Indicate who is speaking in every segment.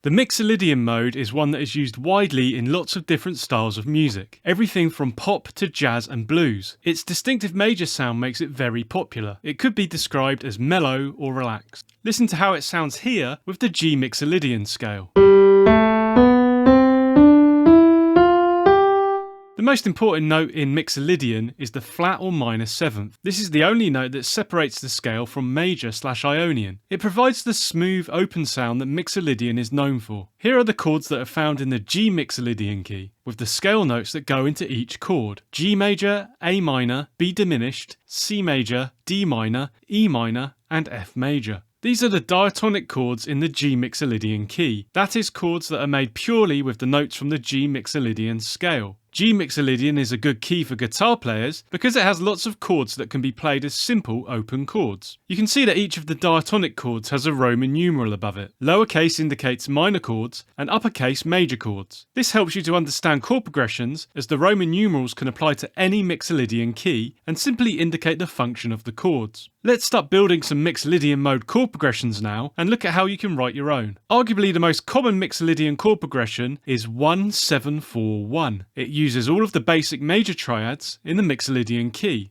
Speaker 1: The Mixolydian mode is one that is used widely in lots of different styles of music, everything from pop to jazz and blues. Its distinctive major sound makes it very popular. It could be described as mellow or relaxed. Listen to how it sounds here with the G Mixolydian scale. The most important note in Mixolydian is the flat or minor seventh. This is the only note that separates the scale from major/Ionian. It provides the smooth, open sound that Mixolydian is known for. Here are the chords that are found in the G Mixolydian key, with the scale notes that go into each chord: G major, A minor, B diminished, C major, D minor, E minor, and F major. These are the diatonic chords in the G Mixolydian key. That is, chords that are made purely with the notes from the G Mixolydian scale. G Mixolydian is a good key for guitar players because it has lots of chords that can be played as simple open chords. You can see that each of the diatonic chords has a Roman numeral above it. Lowercase indicates minor chords and uppercase major chords. This helps you to understand chord progressions, as the Roman numerals can apply to any Mixolydian key and simply indicate the function of the chords. Let's start building some Mixolydian mode chord progressions now and look at how you can write your own. Arguably the most common Mixolydian chord progression is 1-7-4-1. It uses all of the basic major triads in the Mixolydian key.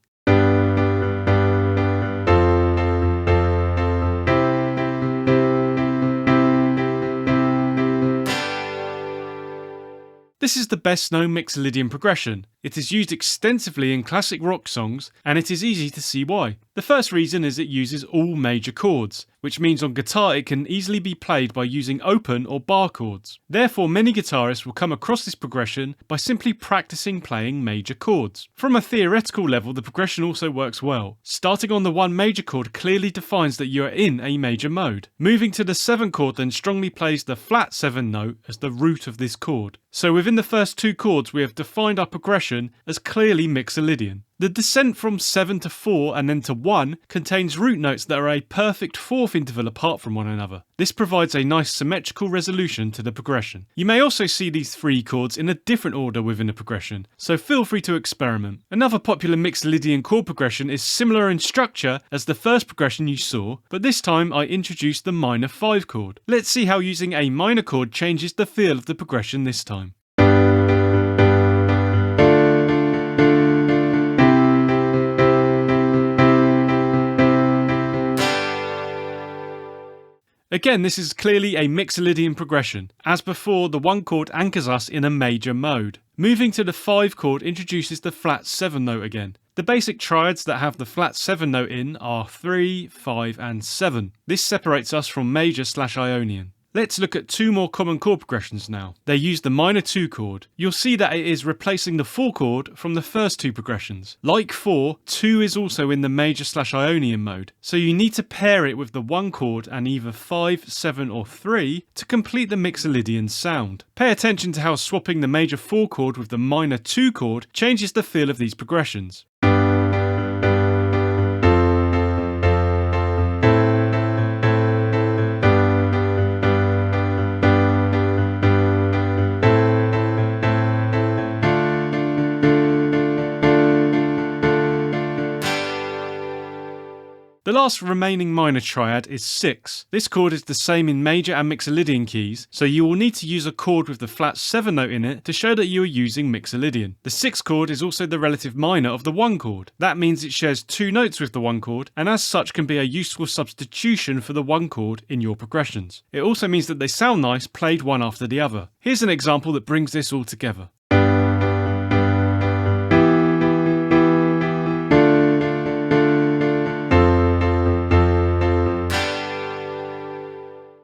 Speaker 1: This is the best known Mixolydian progression. It is used extensively in classic rock songs, and it is easy to see why. The first reason is it uses all major chords, which means on guitar it can easily be played by using open or bar chords. Therefore, many guitarists will come across this progression by simply practicing playing major chords. From a theoretical level, the progression also works well. Starting on the 1 major chord clearly defines that you are in a major mode. Moving to the 7 chord then strongly plays the flat 7 note as the root of this chord. So within the first 2 chords we have defined our progression as clearly Mixolydian. The descent from 7 to 4 and then to 1 contains root notes that are a perfect 4th interval apart from one another. This provides a nice symmetrical resolution to the progression. You may also see these 3 chords in a different order within a progression, so feel free to experiment. Another popular Mixolydian chord progression is similar in structure as the first progression you saw, but this time I introduced the minor 5 chord. Let's see how using a minor chord changes the feel of the progression this time. Again, this is clearly a Mixolydian progression. As before, the 1 chord anchors us in a major mode. Moving to the 5 chord introduces the flat 7 note again. The basic triads that have the flat 7 note in are 3, 5 and 7. This separates us from major/Ionian. Let's look at 2 more common chord progressions now. They use the minor 2 chord. You'll see that it is replacing the 4 chord from the first 2 progressions. Like 4, 2 is also in the major/Ionian mode, so you need to pair it with the 1 chord and either 5, 7 or 3 to complete the Mixolydian sound. Pay attention to how swapping the major 4 chord with the minor 2 chord changes the feel of these progressions. The last remaining minor triad is 6. This chord is the same in major and Mixolydian keys, so you will need to use a chord with the flat 7 note in it to show that you are using Mixolydian. The 6 chord is also the relative minor of the 1 chord. That means it shares 2 notes with the 1 chord, and as such can be a useful substitution for the 1 chord in your progressions. It also means that they sound nice played one after the other. Here's an example that brings this all together.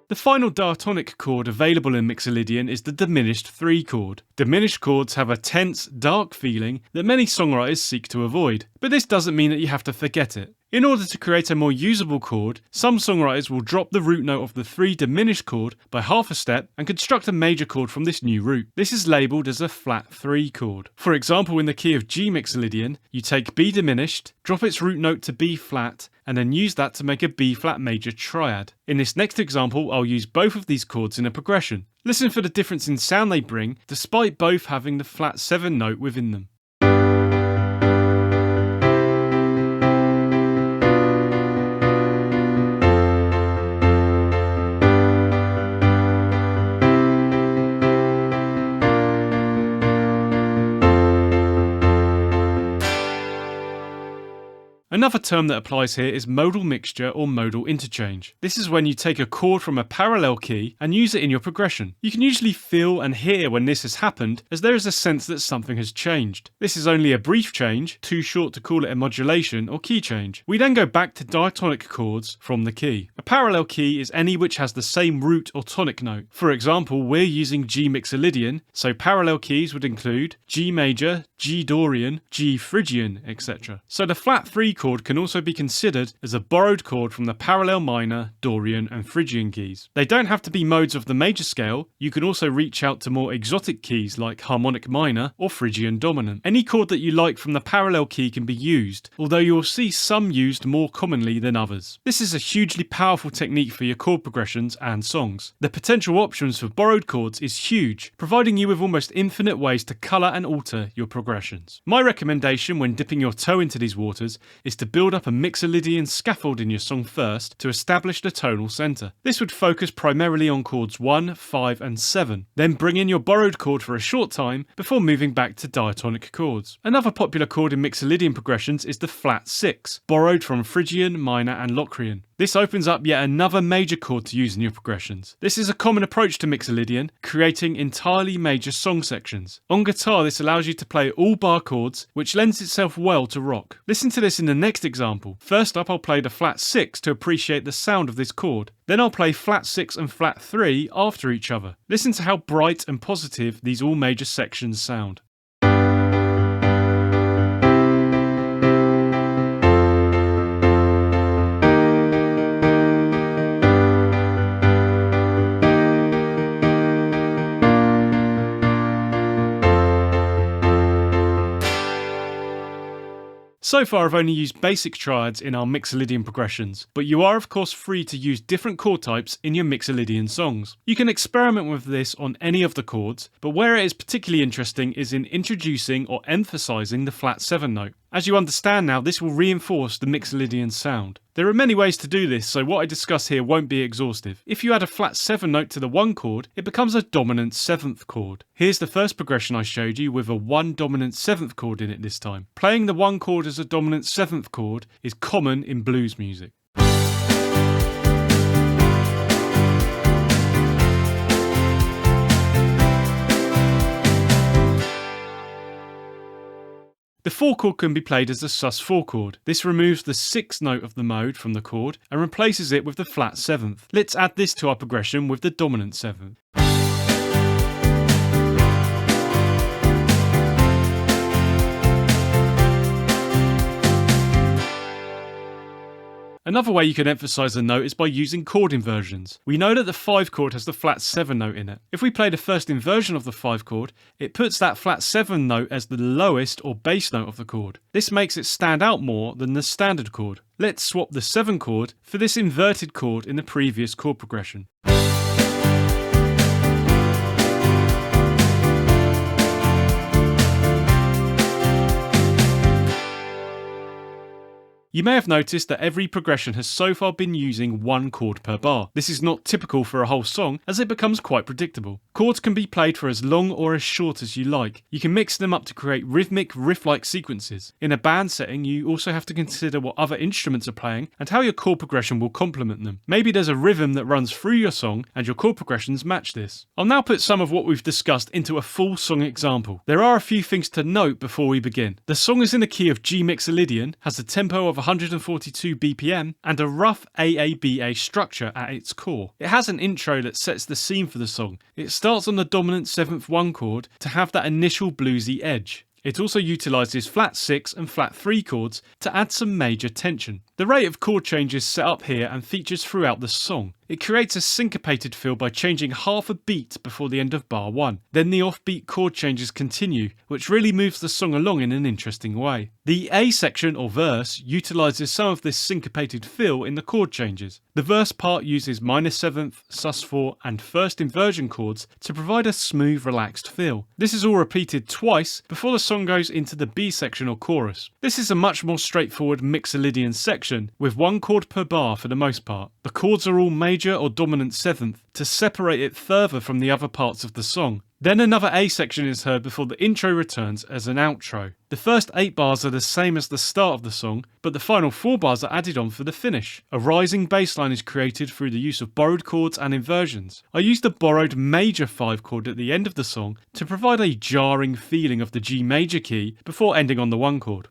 Speaker 1: The final diatonic chord available in Mixolydian is the diminished 3 chord. Diminished chords have a tense, dark feeling that many songwriters seek to avoid, but this doesn't mean that you have to forget it. In order to create a more usable chord, some songwriters will drop the root note of the 3 diminished chord by half a step and construct a major chord from this new root. This is labelled as a flat 3 chord. For example, in the key of G Mixolydian, you take B diminished, drop its root note to B flat, and then use that to make a B flat major triad. In this next example, I'll use both of these chords in a progression. Listen for the difference in sound they bring, despite both having the flat 7 note within them. Another term that applies here is modal mixture or modal interchange. This is when you take a chord from a parallel key and use it in your progression. You can usually feel and hear when this has happened, as there is a sense that something has changed. This is only a brief change, too short to call it a modulation or key change. We then go back to diatonic chords from the key. A parallel key is any which has the same root or tonic note. For example, we're using G Mixolydian, so parallel keys would include G major, G Dorian, G Phrygian, etc. So the flat 3 chord can also be considered as a borrowed chord from the parallel minor, Dorian and Phrygian keys. They don't have to be modes of the major scale. You can also reach out to more exotic keys like harmonic minor or Phrygian dominant. Any chord that you like from the parallel key can be used, although you will see some used more commonly than others. This is a hugely powerful technique for your chord progressions and songs. The potential options for borrowed chords is huge, providing you with almost infinite ways to colour and alter your progressions. My recommendation when dipping your toe into these waters is to build up a Mixolydian scaffold in your song first to establish the tonal centre. This would focus primarily on chords 1, 5 and 7. Then bring in your borrowed chord for a short time before moving back to diatonic chords. Another popular chord in Mixolydian progressions is the flat 6, borrowed from Phrygian, minor and Locrian. This opens up yet another major chord to use in your progressions. This is a common approach to Mixolydian, creating entirely major song sections. On guitar, this allows you to play all bar chords, which lends itself well to rock. Listen to this in the next example. First up, I'll play the flat 6 to appreciate the sound of this chord. Then I'll play flat 6 and flat 3 after each other. Listen to how bright and positive these all major sections sound. So far I've only used basic triads in our Mixolydian progressions, but you are of course free to use different chord types in your Mixolydian songs. You can experiment with this on any of the chords, but where it is particularly interesting is in introducing or emphasising the flat 7 note. As you understand now, this will reinforce the Mixolydian sound. There are many ways to do this, so what I discuss here won't be exhaustive. If you add a flat 7 note to the 1 chord, it becomes a dominant 7th chord. Here's the first progression I showed you with a 1 dominant 7th chord in it this time. Playing the 1 chord as a dominant 7th chord is common in blues music. The 4 chord can be played as a sus4 chord. This removes the 6th note of the mode from the chord and replaces it with the flat 7th. Let's add this to our progression with the dominant 7th. Another way you can emphasise a note is by using chord inversions. We know that the 5 chord has the flat 7 note in it. If we play the first inversion of the 5 chord, it puts that flat 7 note as the lowest or bass note of the chord. This makes it stand out more than the standard chord. Let's swap the 7 chord for this inverted chord in the previous chord progression. You may have noticed that every progression has so far been using 1 chord per bar. This is not typical for a whole song, as it becomes quite predictable. Chords can be played for as long or as short as you like. You can mix them up to create rhythmic, riff-like sequences. In a band setting, you also have to consider what other instruments are playing and how your chord progression will complement them. Maybe there's a rhythm that runs through your song and your chord progressions match this. I'll now put some of what we've discussed into a full song example. There are a few things to note before we begin. The song is in the key of G Mixolydian, has a tempo of 142 BPM and a rough AABA structure at its core. It has an intro that sets the scene for the song. It starts on the dominant 7th 1 chord to have that initial bluesy edge. It also utilises flat 6 and flat 3 chords to add some major tension. The rate of chord change is set up here and features throughout the song. It creates a syncopated feel by changing half a beat before the end of bar 1. Then the offbeat chord changes continue, which really moves the song along in an interesting way. The A section or verse utilises some of this syncopated feel in the chord changes. The verse part uses minor 7th, sus4 and first inversion chords to provide a smooth, relaxed feel. This is all repeated twice before the song goes into the B section or chorus. This is a much more straightforward Mixolydian section with 1 chord per bar for the most part. The chords are all major or dominant 7th to separate it further from the other parts of the song. Then another A section is heard before the intro returns as an outro. The first 8 bars are the same as the start of the song, but the final 4 bars are added on for the finish. A rising bass line is created through the use of borrowed chords and inversions. I used a borrowed major 5 chord at the end of the song to provide a jarring feeling of the G major key before ending on the 1 chord.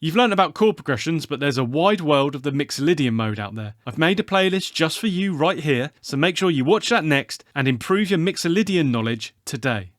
Speaker 1: You've learnt about chord progressions, but there's a wide world of the Mixolydian mode out there. I've made a playlist just for you right here, so make sure you watch that next and improve your Mixolydian knowledge today.